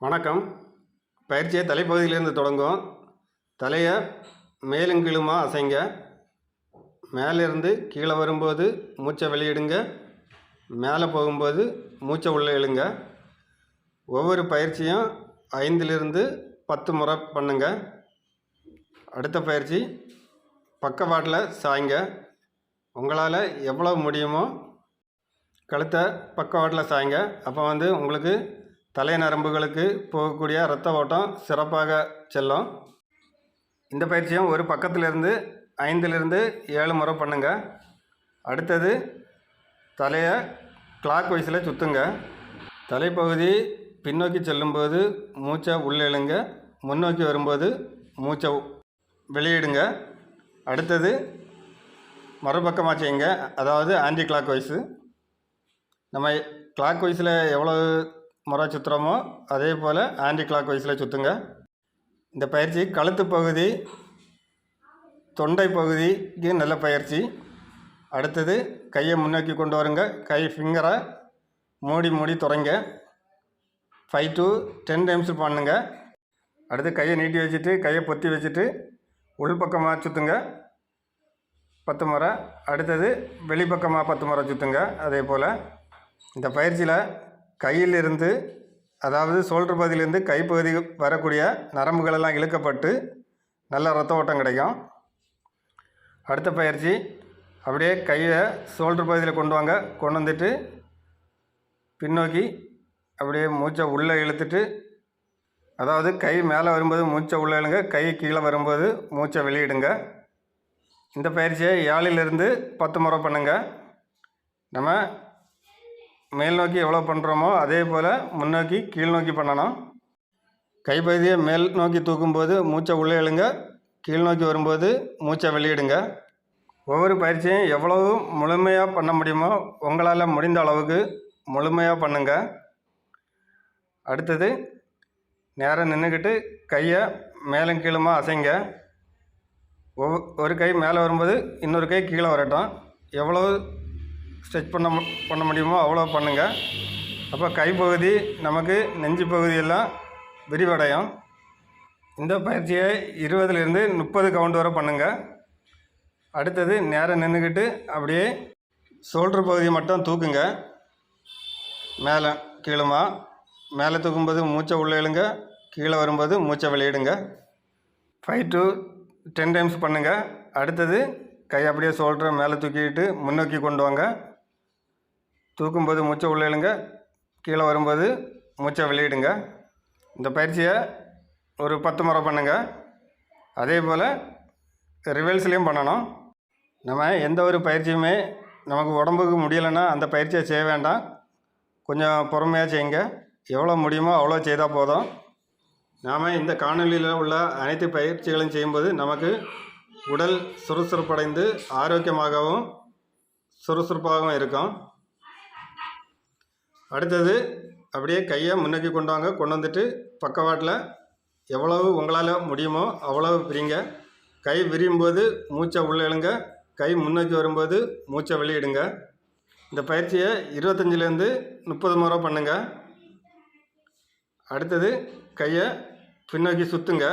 வணக்கம். பயிற்சியை தலைப்பகுதியிலேருந்து தொடங்கும். தலையை மேலும் கீழுமா அசைங்க. மேலேருந்து கீழே வரும்போது மூச்சை வெளியிடுங்க. மேலே போகும்போது மூச்சை உள்ளே இழுங்க. ஒவ்வொரு பயிற்சியும் 5லிருந்து 10 முறை பண்ணுங்க. அடுத்த பயிற்சி பக்கவாட்டில் சாய்ங்க. உங்களால் எவ்வளோ முடியுமோ கழுத்தை பக்கவாட்டில் சாய்ங்க. அப்போ உங்களுக்கு தலை நரம்புகளுக்கு போகக்கூடிய இரத்த ஓட்டம் சிறப்பாக செல்லும். இந்த பயிற்சியும் ஒரு பக்கத்திலிருந்து 5லிருந்து 7 முறை பண்ணுங்க. அடுத்தது தலையை கிளாக் வைஸில் சுற்றுங்க. தலைப்பகுதி பின்னோக்கி செல்லும்போது மூச்சை உள்ளே இழுங்க. முன்னோக்கி வரும்போது மூச்சை வெளியிடுங்க. அடுத்தது மறுபக்கமாக செய்யுங்க, அதாவது ஆன்டி கிளாக் வைஸு. நம்ம கிளாக் வைஸில் எவ்வளோ முறை சுற்றுறோமோ அதே போல் ஆன்டி கிளாக் வைஸில் சுற்றுங்க. இந்த பயிற்சி கழுத்து பகுதி தொண்டை பகுதிக்கு நல்ல பயிற்சி. அடுத்தது கையை முன்னோக்கி கொண்டு வருங்க. கை ஃபிங்கரை மூடி துறைங்க. 5 to 10 டைம்ஸ் பண்ணுங்க. அடுத்து கையை நீட்டி வச்சுட்டு கையை பொத்தி வச்சுட்டு உள்பக்கமாக சுற்றுங்க 10 முறை. அடுத்தது வெளிப்பக்கமாக 10 முறை சுற்றுங்க. அதே போல் இந்த பயிற்சியில் கையிலிருந்து, அதாவது ஷோல்டர் பகுதியிலேருந்து கைப்பகுதி வரக்கூடிய நரம்புகளெல்லாம் இழுக்கப்பட்டு நல்ல ரத்த ஓட்டம் கிடைக்கும். அடுத்த பயிற்சி அப்படியே கையை ஷோல்டர் பகுதியில் கொண்டு வாங்க. கொண்டு வந்துட்டு பின்னோக்கி அப்படியே மூச்சை உள்ளே இழுத்துட்டு, அதாவது கை மேலே வரும்போது மூச்சை உள்ளே இழுங்க, கை கீழே வரும்போது மூச்சை வெளியிடுங்க. இந்த பயிற்சியை 7லிருந்து 10 முறை பண்ணுங்க. நம்ம மேல் நோக்கி எவ்வளோ பண்ணுறோமோ அதே போல் முன்னோக்கி கீழ் நோக்கி பண்ணணும். கைப்பகுதியை மேல் நோக்கி தூக்கும்போது மூச்சை உள்ளே இழுங்க, கீழ் நோக்கி வரும்போது மூச்சை வெளியிடுங்க. ஒவ்வொரு பயிற்சியும் எவ்வளவு முழுமையாக பண்ண முடியுமோ உங்களால் முடிந்த அளவுக்கு முழுமையாக பண்ணுங்க. அடுத்தது நேராக நின்றுக்கிட்டு கையை மேலும் கீழுமா அசைங்க. ஒரு கை மேலே வரும்போது இன்னொரு கை கீழே வரட்டும். எவ்வளோ ஸ்ட்ரெச் பண்ண முடியுமோ அவ்வளோ பண்ணுங்கள். அப்போ கைப்பகுதி நமக்கு நெஞ்சு பகுதியெல்லாம் விரிவடையும். இந்த பயிற்சியை 20லிருந்து 30 கவுண்ட் வரை பண்ணுங்கள். அடுத்தது நேராக நின்றுக்கிட்டு அப்படியே ஷோல்டர் பகுதியை மட்டும் தூக்குங்க. மேலே கீழுமா. மேலே தூக்கும்போது மூச்சை உள்ளே இழுங்க, கீழே வரும்போது மூச்சை வெளியிடுங்க. 5 to 10 டைம்ஸ் பண்ணுங்கள். அடுத்தது கை அப்படியே ஷோல்டரை மேலே தூக்கிட்டு முன்னோக்கி கொண்டு வாங்க. தூக்கும்போது மூச்சை உள்ளே இழுங்க, கீழே வரும்போது மூச்சை வெளியிடுங்க. இந்த பயிற்சியை ஒரு 10 முறை பண்ணுங்கள். அதே போல் ரிவர்ஸ்லேயும் பண்ணணும். நம்ம எந்த ஒரு பயிற்சியுமே நமக்கு உடம்புக்கு முடியலைன்னா அந்த பயிற்சியை செய்ய வேண்டாம். கொஞ்சம் பொறுமையாக செய்யுங்க. எவ்வளோ முடியுமோ அவ்வளோ செய்தால் போதும். நாம் இந்த காணொலியில் உள்ள அனைத்து பயிற்சிகளையும் செய்யும்போது நமக்கு உடல் சுறுசுறுப்படைந்து ஆரோக்கியமாகவும் சுறுசுறுப்பாகவும் இருக்கும். அடுத்தது அப்படியே கையை முன்னோக்கி கொண்டு வாங்க. கொண்டு வந்துட்டு பக்கவாட்டில் எவ்வளவு உங்களால் முடியுமோ அவ்வளவு விரிங்க. கை விரியும் போது மூச்சை உள்ளே இழுங்க, கை முன்னோக்கி வரும்போது மூச்சை வெளியிடுங்க. இந்த பயிற்சியை 25லிருந்து 30 முறை பண்ணுங்க. அடுத்தது கையை பின்னோக்கி சுற்றுங்க.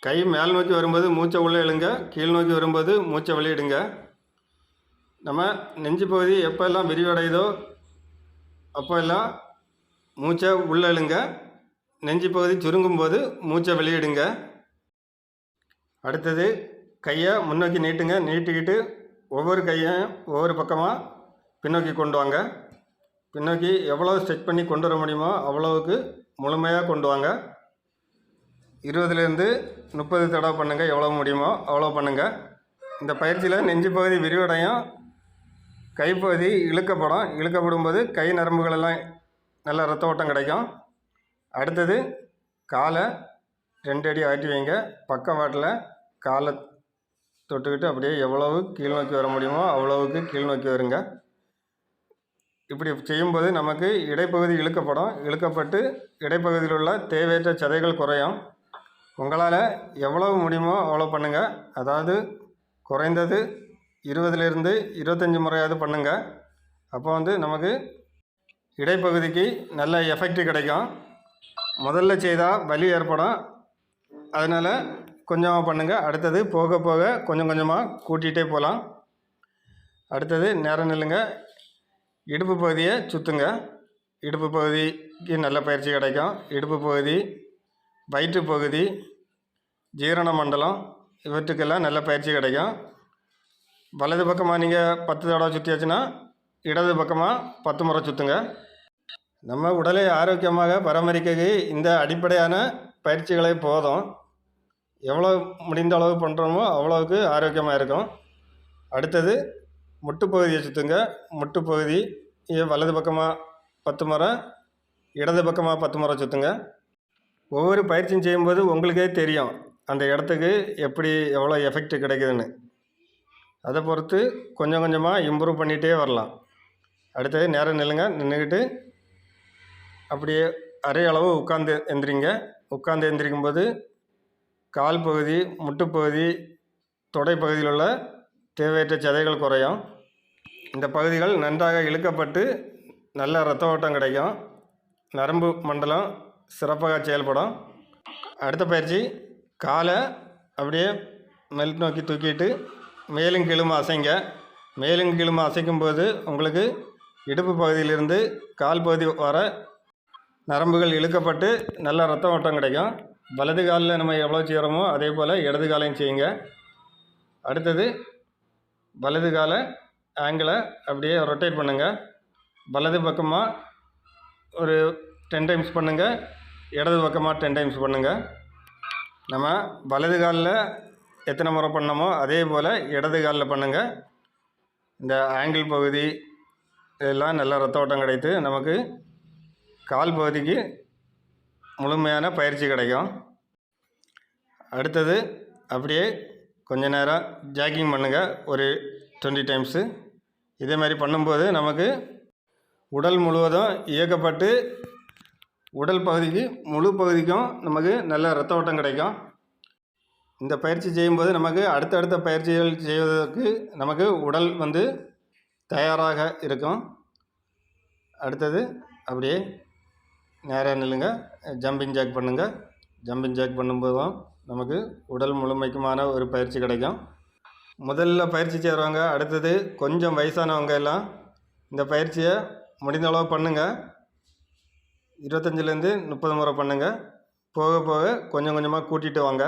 கை மேல் நோக்கி வரும்போது மூச்சை உள்ளே இழுங்க, கீழ் நோக்கி வரும்போது மூச்சை வெளியிடுங்க. நம்ம நெஞ்சு பகுதி எப்போல்லாம் விரிவடையுதோ அப்போ எல்லாம் மூச்சை உள்ளே இழுங்க. நெஞ்சு பகுதி சுருங்கும்போது மூச்சை வெளியிடுங்க. அடுத்தது கையை முன்னோக்கி நீட்டுங்க. நீட்டிக்கிட்டு ஒவ்வொரு கையையும் ஒவ்வொரு பக்கமாக பின்னோக்கி கொண்டு வாங்க. பின்னோக்கி எவ்வளோ ஸ்ட்ரெச் பண்ணி கொண்டு வர முடியுமோ அவ்வளோவுக்கு முழுமையாக கொண்டு வாங்க. 20லிருந்து 30 தடவை பண்ணுங்கள். எவ்வளோ முடியுமோ அவ்வளோ பண்ணுங்கள். இந்த பயிற்சியில் நெஞ்சு பகுதி விரிவடையும், கைப்பகுதி இழுக்கப்படும் போது கை நரம்புகளெல்லாம் நல்ல ரத்த ஓட்டம் கிடைக்கும். அடுத்தது காலை 2 அடி ஆட்டி வைங்க. பக்கவாட்டில் காலை தொட்டுக்கிட்டு அப்படியே எவ்வளவு கீழ் நோக்கி வர முடியுமோ அவ்வளவுக்கு கீழ் நோக்கி வருங்க. இப்படி செய்யும்போது நமக்கு இடைப்பகுதி இழுக்கப்பட்டு இடைப்பகுதியில் உள்ள தேவையற்ற சதைகள் குறையும். உங்களால் எவ்வளவு முடியுமோ அவ்வளோ பண்ணுங்கள். அதாவது குறைந்தது 20லிருந்து 25 முறையாவது பண்ணுங்கள். அப்போ நமக்கு இடைப்பகுதிக்கு நல்ல எஃபெக்ட் கிடைக்கும். முதல்ல செய்தால் வலி ஏற்படும். அதனால் கொஞ்சமாக பண்ணுங்கள். அடுத்தது போக போக கொஞ்சம் கொஞ்சமாக கூட்டிகிட்டே போகலாம். அடுத்தது நேரம் நில்லுங்க. இடுப்பு பகுதியை சுற்றுங்க. இடுப்பு பகுதிக்கு நல்ல பயிற்சி கிடைக்கும். இடுப்பு பகுதி, வயிற்று பகுதி, ஜீரண மண்டலம் இவற்றுக்கெல்லாம் நல்ல பயிற்சி கிடைக்கும். வலது பக்கமாக நீங்கள் 10 தடவை சுற்றியாச்சுன்னா இடது பக்கமாக 10 முறை சுற்றுங்க. நம்ம உடலை ஆரோக்கியமாக பராமரிக்க இந்த அடிப்படையான பயிற்சிகளே போதும். எவ்வளோ முடிந்த அளவு பண்ணுறோமோ அவ்வளோவுக்கு ஆரோக்கியமாக இருக்கும். அடுத்தது முட்டு பகுதியை சுற்றுங்க. முட்டு பகுதி வலது பக்கமாக 10 முறை, இடது பக்கமாக 10 முறை சுற்றுங்க. ஒவ்வொரு பயிற்சியும் செய்யும்போது உங்களுக்கே தெரியும் அந்த இடத்துக்கு எப்படி எவ்வளோ எஃபெக்ட் கிடைக்குதுன்னு. அதை பொறுத்து கொஞ்சம் கொஞ்சமாக இம்ப்ரூவ் பண்ணிகிட்டே வரலாம். அடுத்தது நேரம் நில்லுங்க. நின்றுக்கிட்டு அப்படியே அரை அளவு உட்காந்து எந்திரிங்க. உட்காந்து எந்திரிக்கும்போது கால் பகுதி, முட்டுப்பகுதி, தொடை பகுதியில் உள்ள தேவையற்ற சதைகள் குறையும். இந்த பகுதிகள் நன்றாக இழுக்கப்பட்டு நல்ல இரத்த ஓட்டம் கிடைக்கும். நரம்பு மண்டலம் சிறப்பாக செயல்படும். அடுத்த பயிற்சி காலை அப்படியே மேல் நோக்கி தூக்கிட்டு மேலும் கீழும் அசைங்க. மேலும் கீழும் அசைக்கும்போது உங்களுக்கு இடுப்பு பகுதியிலிருந்து கால் பகுதி வர நரம்புகள் இழுக்கப்பட்டு நல்ல இரத்த ஓட்டம் கிடைக்கும். வலது காலில் நம்ம எவ்வளோ செய்கிறோமோ அதே போல் இடது காலையும் செய்யுங்க. அடுத்தது வலது காலை ஆங்கிளை அப்படியே ரொட்டேட் பண்ணுங்கள். வலது பக்கமாக ஒரு 10 டைம்ஸ் பண்ணுங்கள். இடது பக்கமாக 10 டைம்ஸ் பண்ணுங்கள். நம்ம வலது காலில் எத்தனை முறை பண்ணோமோ அதே போல் இடது காலில் பண்ணுங்கள். இந்த ஆங்கிள் பகுதி இதெல்லாம் நல்ல இரத்த ஓட்டம் கிடைத்து நமக்கு கால் பகுதிக்கு முழுமையான பயிற்சி கிடைக்கும். அடுத்தது அப்படியே கொஞ்ச நேரம் ஜாக்கிங் பண்ணுங்கள். ஒரு 20 டைம்ஸு. இதே மாதிரி பண்ணும்போது நமக்கு உடல் முழுவதும் இயக்கப்பட்டு உடல் பகுதிக்கு முழு பகுதிக்கும் நமக்கு நல்ல இரத்த ஓட்டம் கிடைக்கும். இந்த பயிற்சி செய்யும்போது நமக்கு அடுத்தடுத்த பயிற்சிகள் செய்வதற்கு நமக்கு உடல் தயாராக இருக்கும். அடுத்தது அப்படியே நேராக நில்லுங்க. ஜம்பிங் ஜாக் பண்ணுங்கள். ஜம்பிங் ஜாக் பண்ணும்போதும் நமக்கு உடல் முழுமைக்குமான ஒரு பயிற்சி கிடைக்கும். முதல்ல பயிற்சி செய்கிறவங்க, அடுத்தது கொஞ்சம் வயசானவங்க எல்லாம் இந்த பயிற்சியை முடிந்த அளவு பண்ணுங்கள். 25லேருந்து 30 முறை பண்ணுங்கள். போக போக கொஞ்சம் கொஞ்சமாக கூட்டிகிட்டு வாங்க.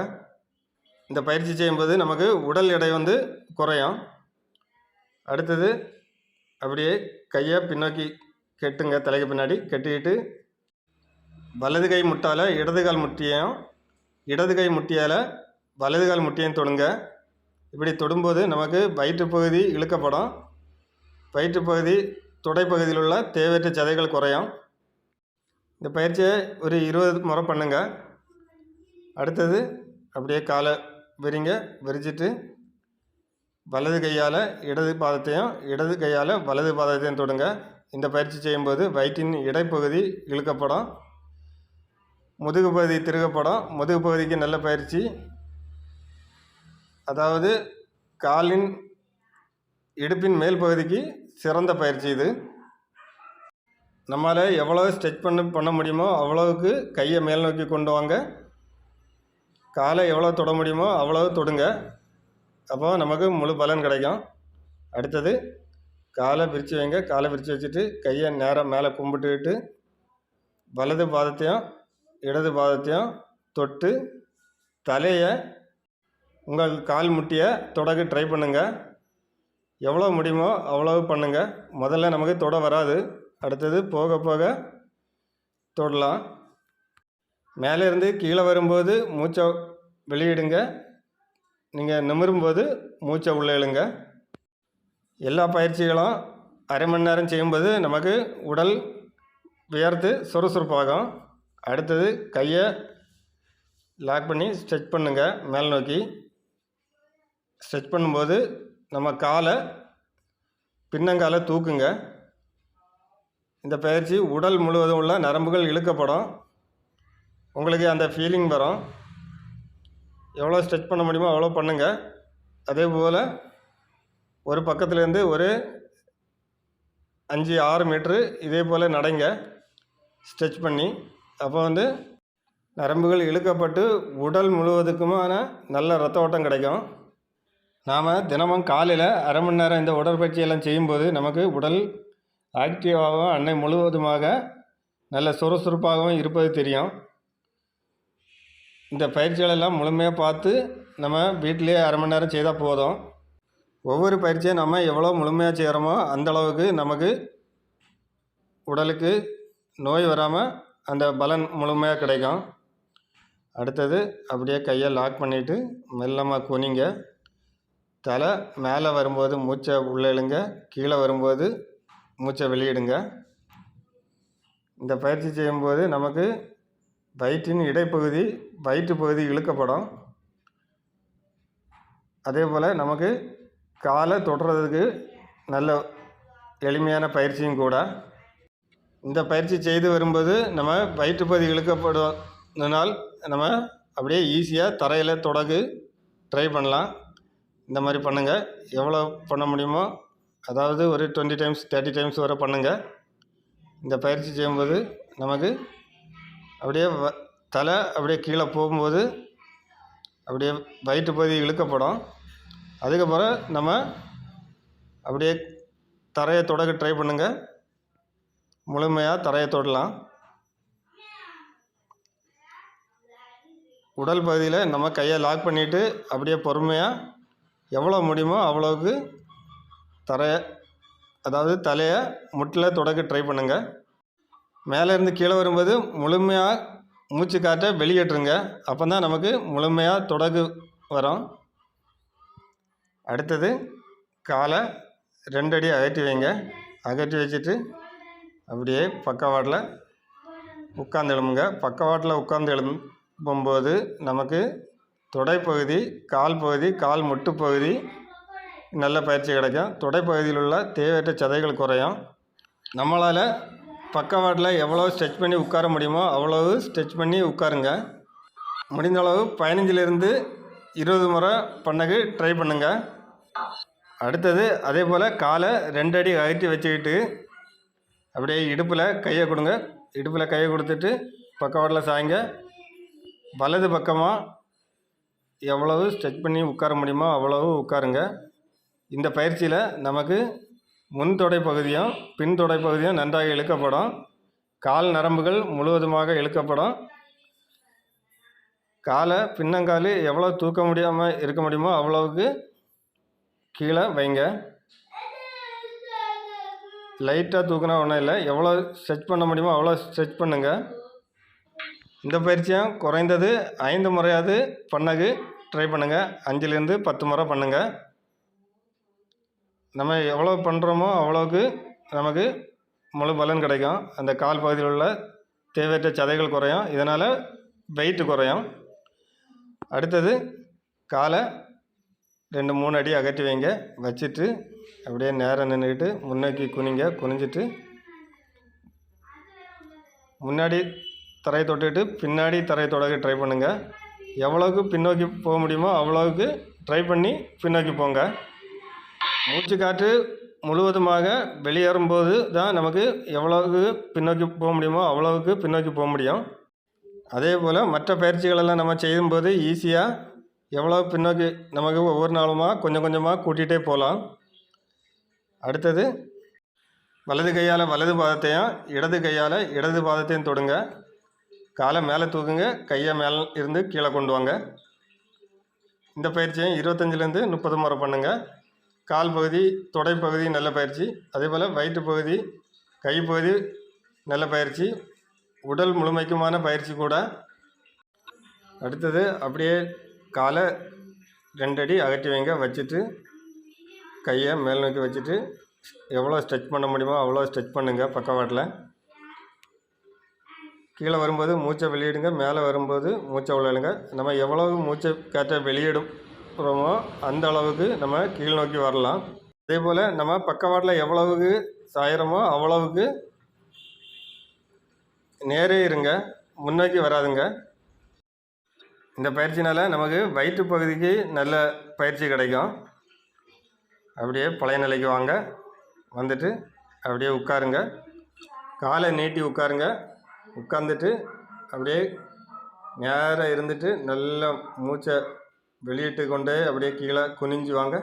இந்த பயிற்சி செய்யும்போது நமக்கு உடல் எடை குறையும். அடுத்தது அப்படியே கையை பின்னோக்கி கெட்டுங்க. தலைக்கு பின்னாடி கெட்டிக்கிட்டு வலது கை முட்டால் இடது கால் முட்டியையும், இடது கை முட்டியால் வலது கால் முட்டியையும் தொடுங்க. இப்படி தொடும்போது நமக்கு வயிற்றுப்பகுதி இழுக்கப்படும். வயிற்றுப்பகுதி, தொடைப்பகுதியில் உள்ள தேவையற்ற சதைகள் குறையும். இந்த பயிற்சியை ஒரு 20 முறை பண்ணுங்கள். அடுத்தது அப்படியே காலை விரிங்க. விரிச்சிட்டு வலது கையால் இடது பாதத்தையும், இடது கையால் வலது பாதத்தையும் தொடுங்க. இந்த பயிற்சி செய்யும்போது வயிற்றின் இடைப்பகுதி இழுக்கப்படும். முதுகு பகுதி திருகப்படும். முதுகு பகுதிக்கு நல்ல பயிற்சி. அதாவது காலின் இடுப்பின் மேல் பகுதிக்கு சிறந்த பயிற்சி இது. நம்மளால் எவ்வளோ ஸ்ட்ரெச் பண்ண முடியுமோ அவ்வளோவுக்கு கையை மேல் நோக்கி கொண்டு வாங்க. காலை எவ்வளோ தொட முடியுமோ அவ்வளோ தொடுங்க. அப்போ நமக்கு முழு பலன் கிடைக்கும். அடுத்தது காலை விரித்து வைங்க. காலை விரித்து வச்சுட்டு கையை நேராக மேலே கும்பிட்டுக்கிட்டு வலது பாதத்தையும் இடது பாதத்தையும் தொட்டு தலையை உங்கள் கால் முட்டியை தொடக்க ட்ரை பண்ணுங்கள். எவ்வளோ முடியுமோ அவ்வளோ பண்ணுங்கள். முதல்ல நமக்கு தொட வராது. அடுத்தது போக போக தொடலாம். மேலேருந்து கீழே வரும்போது மூச்சை வெளியிடுங்க. நீங்கள் நிமிரும்போது மூச்சை உள்ளே இழுங்க. எல்லா பயிற்சிகளும் அரை மணி நேரம் செய்யும்போது நமக்கு உடல் வியர்த்து சுறுசுறுப்பாகும். அடுத்தது கையை லாக் பண்ணி ஸ்ட்ரெச் பண்ணுங்கள். மேல் நோக்கி ஸ்ட்ரெச் பண்ணும்போது நம்ம காலை பின்னங்காலை தூக்குங்க. இந்த பயிற்சி உடல் முழுவதும் உள்ள நரம்புகள் இழுக்கப்படும். உங்களுக்கு அந்த ஃபீலிங் வரும். எவ்வளோ ஸ்ட்ரெச் பண்ண முடியுமோ அவ்வளோ பண்ணுங்கள். அதே போல் ஒரு பக்கத்துலேருந்து ஒரு 5-6 மீட்ரு இதே போல் நடைங்க ஸ்ட்ரெச் பண்ணி. அப்போ நரம்புகள் இழுக்கப்பட்டு உடல் முழுவதுக்குமான நல்ல இரத்த ஓட்டம் கிடைக்கும். நாம் தினமும் காலையில் அரை மணி நேரம் இந்த உடற்பயிற்சியெல்லாம் செய்யும்போது நமக்கு உடல் ஆக்டிவாகவும் அன்னை முழுவதுமாக நல்ல சுறுசுறுப்பாகவும் இருப்பது தெரியும். இந்த பயிற்சிகளெல்லாம் முழுமையாக பார்த்து நம்ம வீட்டிலேயே அரை மணி நேரம் செய்தால் போதும். ஒவ்வொரு பயிற்சியும் நம்ம எவ்வளோ முழுமையாக செய்கிறோமோ அந்தளவுக்கு நமக்கு உடலுக்கு நோய் வராமல் அந்த பலன் முழுமையாக கிடைக்கும். அடுத்தது அப்படியே கையை லாக் பண்ணிவிட்டு மெல்லமாக குனிங்க. தலை மேலே வரும்போது மூச்சை உள்ளே இழுங்க, கீழே வரும்போது மூச்சை வெளியிடுங்க. இந்த பயிற்சி செய்யும்போது நமக்கு வயிற்றின் இடைப்பகுதி வயிற்று பகுதி இழுக்கப்படும். அதே போல் நமக்கு காலை தொடுறதுக்கு நல்ல எளிமையான பயிற்சியும் கூட. இந்த பயிற்சி செய்து வரும்போது நம்ம வயிற்று பகுதி இழுக்கப்படுவதனால் நம்ம அப்படியே ஈஸியாக தரையில் தொடகு ட்ரை பண்ணலாம். இந்த மாதிரி பண்ணுங்கள். எவ்வளோ பண்ண முடியுமோ, அதாவது ஒரு 20 டைம்ஸ் 30 டைம்ஸ் வரை பண்ணுங்கள். இந்த பயிற்சி செய்யும்போது நமக்கு அப்படியே தலை அப்படியே கீழே போகும்போது அப்படியே வயிற்று பகுதி இழுக்கப்படும். அதுக்கப்புறம் நம்ம அப்படியே தரையை தொடக்க ட்ரை பண்ணுங்கள். முழுமையாக தரையை தொடலாம். உடல் பகுதியில் நம்ம கையை லாக் பண்ணிவிட்டு அப்படியே பொறுமையாக எவ்வளோ முடியுமோ அவ்வளோவுக்கு அதாவது தலையை முட்டில் தொடக்க ட்ரை பண்ணுங்கள். மேலேருந்து கீழே வரும்போது முழுமையாக மூச்சு காற்றை வெளியேற்றுங்க. அப்போ தான் நமக்கு முழுமையாக தொடக்கு வரும். அடுத்தது காலை 2 அடி அகற்றி வைங்க. அகற்றி வச்சுட்டு அப்படியே பக்கவாட்டில் உட்காந்து எழும்புங்க. பக்கவாட்டில் உட்காந்து எழும்பும்போது நமக்கு தொடைப்பகுதி, கால் பகுதி, கால் முட்டு பகுதி நல்ல பயிற்சி கிடைக்கும். தொடைப்பகுதியில் உள்ள தேவையற்ற சதைகள் குறையும். நம்மளால் பக்கவாட்டில் எவ்வளோ ஸ்ட்ரெச் பண்ணி உட்கார முடியுமோ அவ்வளவு ஸ்ட்ரெச் பண்ணி உட்காருங்க. முடிந்தளவு 15லேருந்து 20 முறை பண்ணக்கு ட்ரை பண்ணுங்கள். அடுத்தது அதே போல் காலை 2 அடி அகற்றி வச்சுக்கிட்டு அப்படியே இடுப்பில் கையை கொடுங்க. இடுப்பில் கையை கொடுத்துட்டு பக்கவாட்டில் சாய்ங்க. வலது பக்கமாக எவ்வளவு ஸ்ட்ரெச் பண்ணி உட்கார முடியுமோ அவ்வளவு உட்காருங்க. இந்த பயிற்சியில் நமக்கு முன் தொடை பகுதியும் பின் தொடை பகுதியும் நன்றாக இழுக்கப்படும். கால் நரம்புகள் முழுவதுமாக இழுக்கப்படும். காலை பின்னங்கால் எவ்வளோ தூக்க முடியாமல் இருக்க முடியுமோ அவ்வளவுக்கு கீழே வைங்க. லைட்டாக தூக்கினா ஒன்றும் இல்லை. எவ்வளோ ஸ்ட்ரெச் பண்ண முடியுமோ அவ்வளோ ஸ்ட்ரெச் பண்ணுங்கள். இந்த பயிற்சியும் குறைந்தது 5 முறையாவது பண்ணக்கு ட்ரை பண்ணுங்கள். 5லேருந்து 10 முறை பண்ணுங்கள். நம்ம எவ்வளோ பண்ணுறோமோ அவ்வளோக்கு நமக்கு முழு பலன் கிடைக்கும். அந்த கால் பகுதியில் உள்ள தேவையற்ற சதைகள் குறையும். இதனால் வெயிட்டு குறையும். அடுத்தது காலை 2-3 அடி அகற்றி வைங்க. வச்சுட்டு அப்படியே நேரம் நின்றுக்கிட்டு முன்னோக்கி குனிங்க. குனிஞ்சிட்டு முன்னாடி தரையை தொட்டுக்கிட்டு பின்னாடி தரையை தொடக்க ட்ரை பண்ணுங்கள். எவ்வளோக்கு பின்னோக்கி போக முடியுமோ அவ்வளோவுக்கு ட்ரை பண்ணி பின்னோக்கி போங்க. மூச்சு காற்று முழுவதுமாக வெளியேறும்போது தான் நமக்கு எவ்வளவுக்கு பின்னோக்கி போக முடியுமோ அவ்வளவுக்கு பின்னோக்கி போக முடியும். அதே போல் மற்ற பயிற்சிகளெல்லாம் நம்ம செய்யும்போது ஈஸியாக எவ்வளோ பின்னோக்கி நமக்கு ஒவ்வொரு நாளுமா கொஞ்சம் கொஞ்சமாக கூட்டிகிட்டே போகலாம். அடுத்தது வலது கையால் வலது பாதத்தையும் இடது கையால் இடது பாதத்தையும் தொடுங்க. காலை மேலே தூக்குங்க. கையை மேலே இருந்து கீழே கொண்டு வாங்க. இந்த பயிற்சியை 25லேருந்து 30 முறை பண்ணுங்கள். கால் பகுதி, தொடைப்பகுதி நல்ல பயிற்சி. அதே போல் வயிற்று பகுதி, கைப்பகுதி நல்ல பயிற்சி. உடல் முழுமைக்குமான பயிற்சி கூட. அடுத்தது அப்படியே காலை 2 அடி அகற்றி வைங்க. வச்சுட்டு கையை மேல் நோக்கி வச்சுட்டு எவ்வளோ ஸ்ட்ரெச் பண்ண முடியுமோ அவ்வளோ ஸ்ட்ரெச் பண்ணுங்கள். பக்கவாட்டில் கீழே வரும்போது மூச்சை வெளியிடுங்க. மேலே வரும்போது மூச்சை உள்ளிடுங்க. நம்ம எவ்வளவு மூச்சை காற்றை வெளியிடுறோமோ அந்த அளவுக்கு நம்ம கீழ் நோக்கி வரலாம். அதே போல் நம்ம பக்கவாட்டில் எவ்வளவுக்கு சாயிறோமோ அவ்வளவுக்கு நேரே இருங்க. முன்னோக்கி வராதுங்க. இந்த பயிற்சினால் நமக்கு வயிற்று பகுதிக்கு நல்ல பயிற்சி கிடைக்கும். அப்படியே பழைய நிலைக்கு வாங்க. வந்துட்டு அப்படியே உட்காருங்க. காலை நீட்டி உட்காருங்க. உட்காந்துட்டு அப்படியே நேராக இருந்துட்டு நல்லா மூச்சை வெளியிட்டு கொண்டே அப்படியே கீழே குனிஞ்சு வாங்க.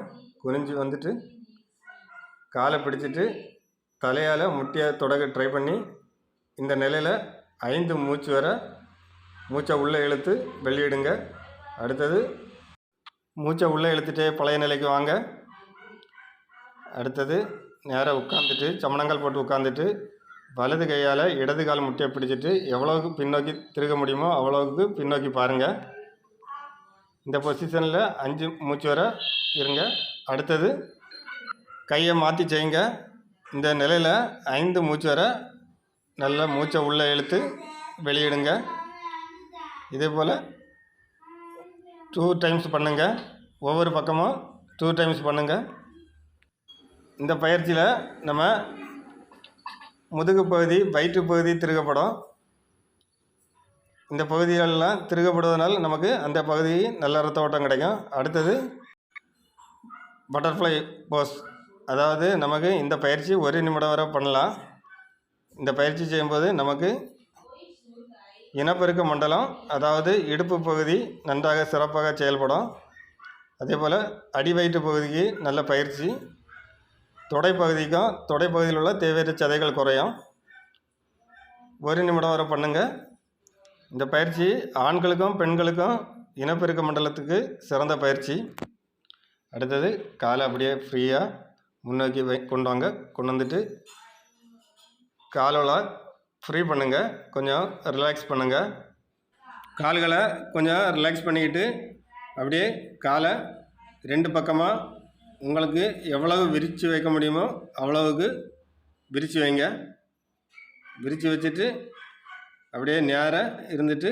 குனிஞ்சு வந்துட்டு காலை பிடிச்சிட்டு தலையால் முட்டியை தொடக்க ட்ரை பண்ணி இந்த நிலையில் 5 மூச்சு வர மூச்சை உள்ளே இழுத்து வெளியிடுங்க. அடுத்தது மூச்சை உள்ளே இழுத்துட்டே பழைய நிலைக்கு வாங்க. அடுத்தது நேராக உட்காந்துட்டு சமணங்கால் போட்டு உட்காந்துட்டு வலது கையால் இடது கால் முட்டியை பிடிச்சிட்டு எவ்வளோவுக்கு பின்னோக்கி திருக முடியுமோ அவ்வளோவுக்கு பின்னோக்கி பாருங்கள். இந்த பொசிஷனில் 5 மூச்சு வர இருங்க. அடுத்தது கையை மாற்றி செய்யுங்க. இந்த நிலையில் 5 மூச்சு வர நல்லா மூச்சை உள்ளே இழுத்து வெளியிடுங்க. இதே போல் 2 டைம்ஸ் பண்ணுங்கள். ஒவ்வொரு பக்கமும் 2 டைம்ஸ் பண்ணுங்கள். இந்த பயிற்சியில் நம்ம முதுகு பகுதி வயிற்று பகுதி திருகப்படும். இந்த பகுதிகளெலாம் திருகப்படுவதனால் நமக்கு அந்த பகுதி நல்ல ரத்த ஓட்டம் கிடைக்கும். அடுத்தது பட்டர்ஃப்ளை போஸ், அதாவது நமக்கு இந்த பயிற்சி 1 நிமிடம் வரை பண்ணலாம். இந்த பயிற்சி செய்யும்போது நமக்கு இனப்பெருக்க மண்டலம், அதாவது இடுப்பு பகுதி நன்றாக சிறப்பாக செயல்படும். அதே போல் அடி வயிற்று பகுதிக்கு நல்ல பயிற்சி. தொடைப்பகுதிக்கும் தொடைப்பகுதியில் உள்ள தேவையற்ற சதைகள் குறையும். 1 நிமிடம் வரை பண்ணுங்கள். இந்த பயிற்சி ஆண்களுக்கும் பெண்களுக்கும் இனப்பெருக்க மண்டலத்துக்கு சிறந்த பயிற்சி. அடுத்தது காலை அப்படியே ஃப்ரீயாக முன்னோக்கி கொண்டு வாங்க. கொண்டு வந்துட்டு காலோட ஃப்ரீ பண்ணுங்கள். கொஞ்சம் ரிலாக்ஸ் பண்ணுங்கள். கால்களை கொஞ்சம் ரிலாக்ஸ் பண்ணிக்கிட்டு அப்படியே காலை 2 பக்கமாக உங்களுக்கு எவ்வளவு விரித்து வைக்க முடியுமோ அவ்வளவுக்கு விரித்து வைங்க. விரித்து வச்சுட்டு அப்படியே நேராக இருந்துட்டு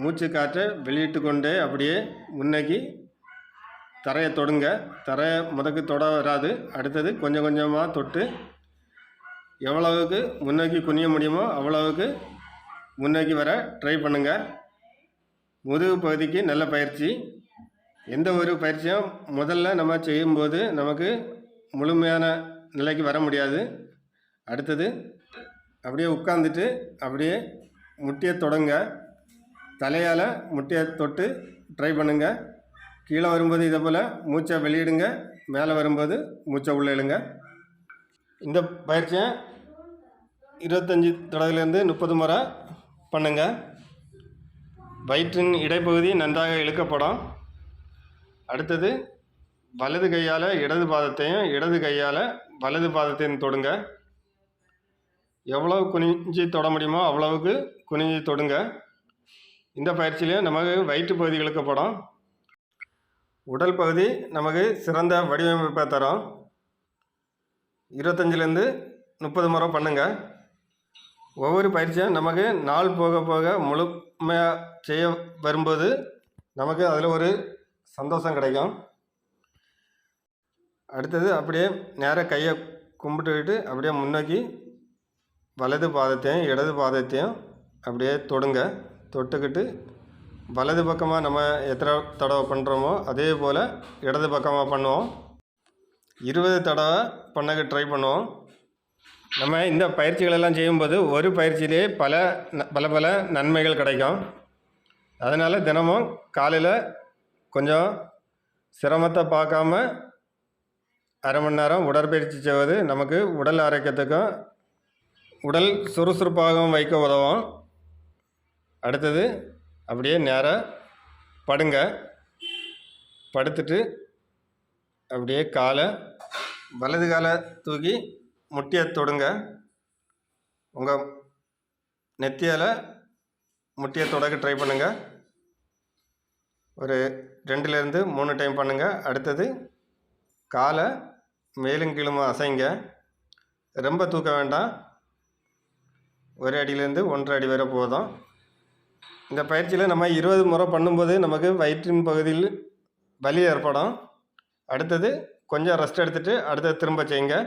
மூச்சு காற்றை வெளியிட்டு கொண்டே அப்படியே முன்னோக்கி தரையை தொடுங்க. தரையை முதக்கு தொட வராது. அடுத்தது கொஞ்சம் கொஞ்சமாக தொட்டு எவ்வளவுக்கு முன்னோக்கி குனிய முடியுமோ அவ்வளவுக்கு முன்னோக்கி வர ட்ரை பண்ணுங்கள். முதுகு பகுதிக்கு நல்ல பயிற்சி. எந்த ஒரு பயிற்சியும் முதல்ல நம்ம செய்யும்போது நமக்கு முழுமையான நிலைக்கு வர முடியாது. அடுத்தது அப்படியே உட்காந்துட்டு அப்படியே முட்டியை தொடங்க. தலையால் முட்டியை தொட்டு ட்ரை பண்ணுங்கள். கீழே வரும்போது இதே போல் மூச்சை வெளியிடுங்க. மேலே வரும்போது மூச்சை உள்ளே இழுங்க. இந்த பயிற்சியை 25 தடவையிலேருந்து 30 முறை பண்ணுங்கள். வயிற்றின் இடைப்பகுதி நன்றாக இழுக்கப்படும். அடுத்தது வலது கையால் இடது பாதத்தையும் இடது கையால் வலது பாதத்தையும் தொடுங்க. எவ்வளவு குனிஞ்சி தொட முடியுமோ அவ்வளவுக்கு குனிஞ்சி தொடுங்க. இந்த பயிற்சியிலையும் நமக்கு வயிற்று பகுதி இழுக்கப்படும். உடல் பகுதி நமக்கு சிறந்த வடிவமைப்பை தரும். 25லேருந்து 30 முறை பண்ணுங்கள். ஒவ்வொரு பயிற்சியும் நமக்கு நாள் போக போக முழுமையாக செய்ய வரும்போது நமக்கு அதில் ஒரு சந்தோஷம் கிடைக்கும். அடுத்தது அப்படியே நேராக கையை கும்பிட்டுக்கிட்டு அப்படியே முன்னோக்கி வலது பாதத்தையும் இடது பாதத்தையும் அப்படியே தொடுங்க. தொட்டுக்கிட்டு வலது பக்கமாக நம்ம எத்தனை தடவை பண்ணுறோமோ அதே போல் இடது பக்கமாக பண்ணுவோம். 20 தடவை பண்ண ட்ரை பண்ணுவோம். நம்ம இந்த பயிற்சிகளெல்லாம் செய்யும்போது ஒரு பயிற்சியிலே பல பல நன்மைகள் கிடைக்கும். அதனால் தினமும் காலையில் கொஞ்சம் சிரமத்தை பார்க்காம அரை மணி நேரம் உடற்பயிற்சி செய்வது நமக்கு உடல் ஆரோக்கியத்துக்கும் உடல் சுறுசுறுப்பாகவும் வைக்க உதவும். அடுத்தது அப்படியே நேராக படுங்க. படுத்துட்டு அப்படியே காலை வலது காலை தூக்கி முட்டியை தொடுங்க. உங்கள் நெத்தியால் முட்டியை தொடக்க ட்ரை பண்ணுங்கள். ஒரு 2லேருந்து 3 டைம் பண்ணுங்கள். அடுத்தது காலை மேலும் கீழுமா அசைங்க. ரொம்ப தூக்க வேண்டாம். 1 அடியிலேருந்து 1.5 அடி வரை போதும். இந்த பயிற்சியில் நம்ம 20 முறை பண்ணும்போது நமக்கு வயிற்றின் பகுதியில் வலி ஏற்படும். அடுத்தது கொஞ்சம் ரெஸ்ட் எடுத்துகிட்டு அடுத்தது திரும்ப செய்யுங்க.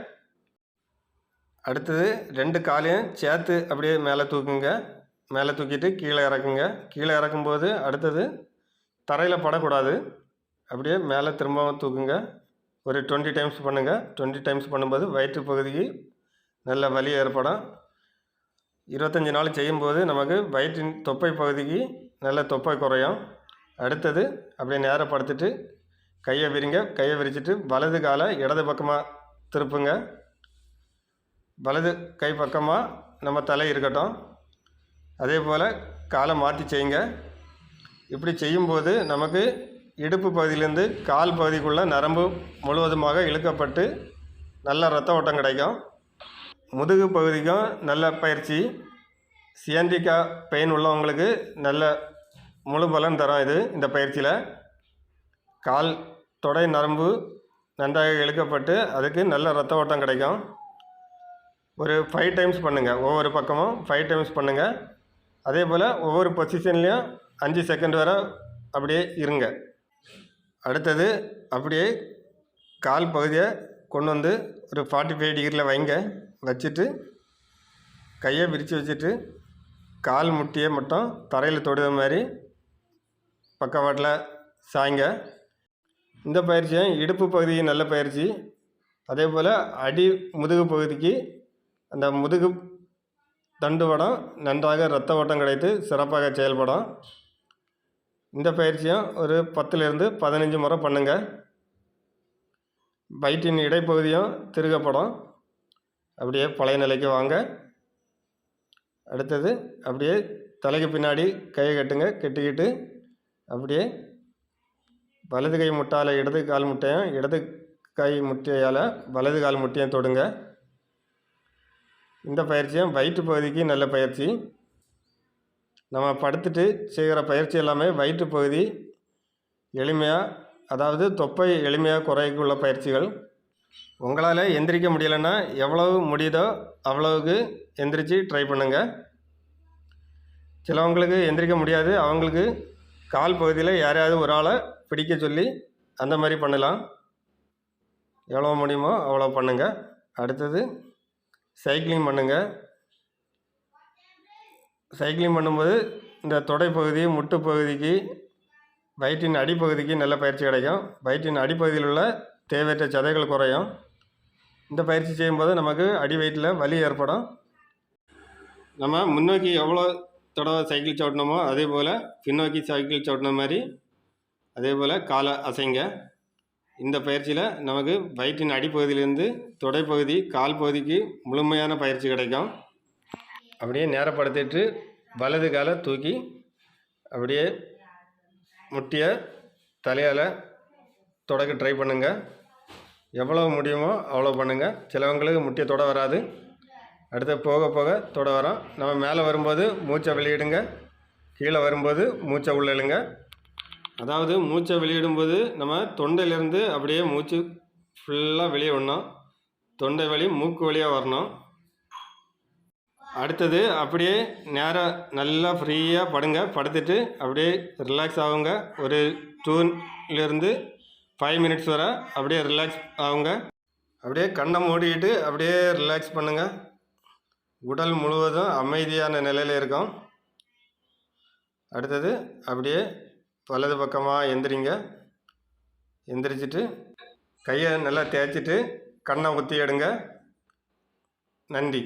அடுத்தது 2 காலையும் சேர்த்து அப்படியே மேலே தூக்குங்க. மேலே தூக்கிட்டு கீழே இறக்குங்க. கீழே இறக்கும்போது அடுத்தது தரையில் படக்கூடாது. அப்படியே மேலே திரும்பவும் தூக்குங்க. ஒரு 20 டைம்ஸ் பண்ணுங்கள். 20 டைம்ஸ் பண்ணும்போது வயிற்று பகுதிக்கு நல்ல வலி ஏற்படும். 25 நாள் செய்யும்போது நமக்கு வயிற்றின் தொப்பை பகுதிக்கு நல்ல தொப்பை குறையும். அடுத்தது அப்படியே நேராக படுத்துட்டு கையை விரிங்க. கையை விரிச்சிட்டு வலது காலை இடது பக்கமாக திருப்புங்க. வலது கை பக்கமாக நம்ம தலை இருக்கட்டும். அதே போல் காலை மாற்றி செய்யுங்க. இப்படி செய்யும்போது நமக்கு இடுப்பு பகுதியிலேருந்து கால் பகுதிக்குள்ளே நரம்பு முழுவதுமாக இழுக்கப்பட்டு நல்ல இரத்த ஓட்டம் கிடைக்கும். முதுகு பகுதிக்கும் நல்ல பயிற்சி. சியாண்டிகா பெயின் உள்ளவங்களுக்கு நல்ல முழு பலன் தரும் இந்த பயிற்சியில். கால் தொடை நரம்பு நன்றாக இழுக்கப்பட்டு அதுக்கு நல்ல இரத்த ஓட்டம் கிடைக்கும். ஒரு 5 டைம்ஸ் பண்ணுங்கள். ஒவ்வொரு பக்கமும் 5 டைம்ஸ் பண்ணுங்கள். அதே போல் ஒவ்வொரு பொசிஷன்லேயும் 5 செகண்ட் வரை அப்படியே இருங்க. அடுத்தது அப்படியே கால் பகுதியை கொண்டு வந்து ஒரு 45 டிகிரியில் வைங்க. வச்சுட்டு கையை விரித்து வச்சுட்டு கால் முட்டியை மட்டும் தரையில் தொடுற மாதிரி பக்கவாட்டில் சாய்ங்க. இந்த பயிற்சியும் இடுப்பு பகுதிக்கு நல்ல பயிற்சி. அதே போல் அடி முதுகு பகுதிக்கு அந்த முதுகு தண்டுவடம் நன்றாக இரத்த ஓட்டம் கிடைத்து சிறப்பாக செயல்படும். இந்த பயிற்சியும் ஒரு 10லிருந்து 15 முறை பண்ணுங்கள். வயிற்றின் இடைப்பகுதியும் திருகப்படும். அப்படியே பழைய நிலைக்கு வாங்க. அடுத்தது அப்படியே தலைக்கு பின்னாடி கையை கட்டுங்க. கட்டிக்கிட்டு அப்படியே வலது கை முட்டால் இடது கால் முட்டையும் இடது கை முட்டையால் வலது கால் முட்டையும் தொடுங்க. இந்த பயிற்சியும் வயிற்று பகுதிக்கு நல்ல பயிற்சி. நம்ம படுத்துட்டு செய்கிற பயிற்சி எல்லாமே வயிற்று பகுதி எளிமையாக, அதாவது தொப்பை எளிமையாக குறைக்குள்ள பயிற்சிகள். உங்களால் எந்திரிக்க முடியலைன்னா எவ்வளவு முடியுதோ அவ்வளவுக்கு எந்திரிச்சு ட்ரை பண்ணுங்கள். சிலவங்களுக்கு எந்திரிக்க முடியாது. அவங்களுக்கு கால் பகுதியில் யாரையாவது ஒரு ஆளை பிடிக்க சொல்லி அந்த மாதிரி பண்ணலாம். எவ்வளோ முடியுமோ அவ்வளோ பண்ணுங்கள். அடுத்தது சைக்கிளிங் பண்ணுங்கள். சைக்கிளிங் பண்ணும்போது இந்த தொடை பகுதி முட்டு பகுதிக்கு வயிற்றின் அடிப்பகுதிக்கு நல்ல பயிற்சி கிடைக்கும். வயிற்றின் அடிப்பகுதியில் உள்ள தேவையற்ற சதைகள் குறையும். இந்த பயிற்சி செய்யும்போது நமக்கு அடி வயிற்றில் வலி ஏற்படும். நம்ம முன்னோக்கி எவ்வளோ தடவை சைக்கிள் சவிட்டணுமோ அதே போல் பின்னோக்கி சைக்கிள் சவிட்டின மாதிரி அதே போல் காலை அசைங்க. இந்த பயிற்சியில் நமக்கு வயிற்றின் அடிப்பகுதியிலேருந்து தொடைப்பகுதி கால் பகுதிக்கு முழுமையான பயிற்சி கிடைக்கும். அப்படியே நேரப்படுத்திட்டு வலது காலை தூக்கி அப்படியே முட்டியை தலையால் தொடக்க ட்ரை பண்ணுங்கள். எவ்வளோ முடியுமோ அவ்வளோ பண்ணுங்கள். சிலவங்களுக்கு முட்டியை தொட வராது. அடுத்து போக போக தொட வரும். நம்ம மேலே வரும்போது மூச்சை வெளியிடுங்க. கீழே வரும்போது மூச்சை உள்ளிடுங்க. அதாவது மூச்சை வெளியிடும்போது நம்ம தொண்டையிலேருந்து அப்படியே மூச்சு ஃபுல்லாக வெளியே விடணும். தொண்டை வலி மூக்கு வழியாக வரணும். அடுத்தது அப்படியே நேராக நல்லா ஃப்ரீயாக படுங்க. படுத்துட்டு அப்படியே ரிலாக்ஸ் ஆகுங்க. ஒரு 2லிருந்து 5 மினிட்ஸ் வரை அப்படியே ரிலாக்ஸ் ஆகுங்க. அப்படியே கண்ணை மூடிக்கிட்டு அப்படியே ரிலாக்ஸ் பண்ணுங்கள். உடல் முழுவதும் அமைதியான நிலையில் இருக்கும். அடுத்தது அப்படியே வலது பக்கமாக எந்திரிங்க. எந்திரிச்சிட்டு கையை நல்லா தேய்ச்சிட்டு கண்ணை ஊற்றி எடுங்க. நன்றி.